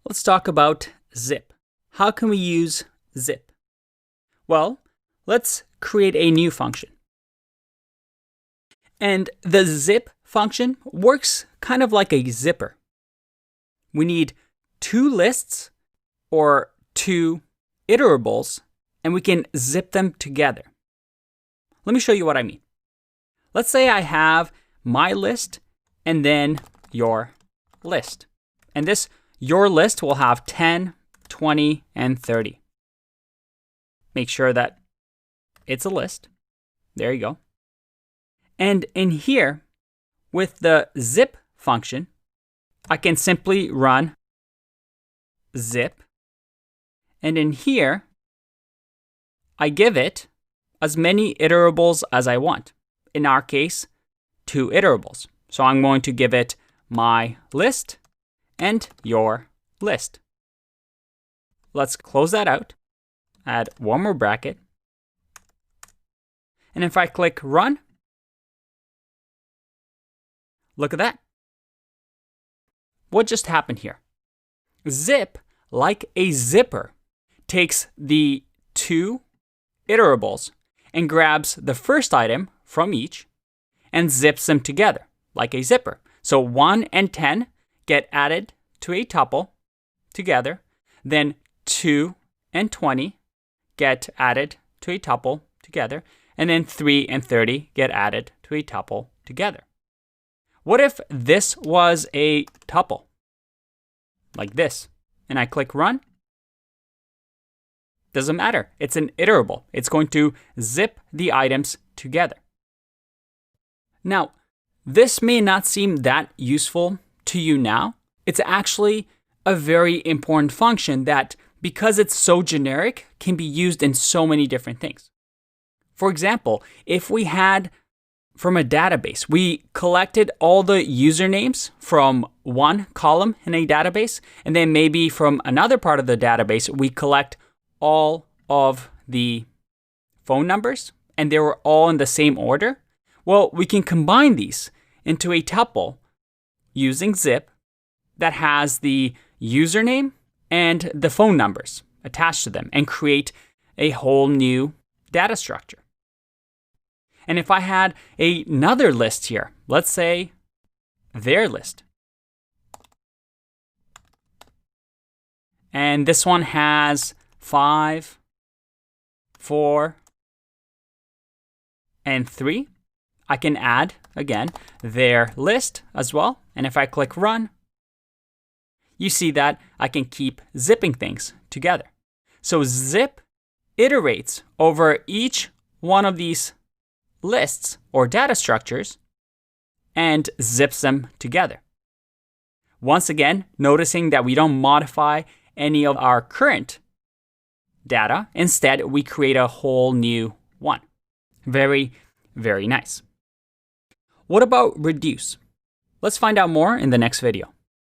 Let's talk about zip. How can we use zip? Well, let's create a new function. And the zip function works kind of like a zipper. We need two lists or two iterables, and we can zip them together. Let me show you what I mean. Let's say I have my list and then your list. And this your list will have 10, 20, and 30. Make sure that it's a list. There you go. And in here, with the zip function, I can simply run zip. And in here, I give it as many iterables as I want. In our case, 2 iterables. So I'm going to give it my list and your list. Let's close that out. Add one more bracket. And if I click run, look at that. What just happened here? Zip, like a zipper, takes the 2 iterables and grabs the first item from each and zips them together like a zipper. So 1 and 10 get added to a tuple together. Then 2 and 20 get added to a tuple together. And then 3 and 30 get added to a tuple together. What if this was a tuple? Like this. And I click run. Doesn't matter. It's an iterable. It's going to zip the items together. Now, this may not seem that useful to you now. It's actually a very important function that, because it's so generic, can be used in so many different things. For example, if we had from a database, we collected all the usernames from one column in a database, and then maybe from another part of the database, we collect all of the phone numbers, and they were all in the same order. Well, we can combine these into a tuple using zip that has the username and the phone numbers attached to them and create a whole new data structure. And if I had another list here, let's say their list. And this one has 5, 4, and 3. I can add, again, their list as well. And if I click run, you see that I can keep zipping things together. So zip iterates over each one of these lists or data structures and zips them together. Once again, noticing that we don't modify any of our current data. Instead, we create a whole new one. Very, very nice. What about reduce? Let's find out more in the next video.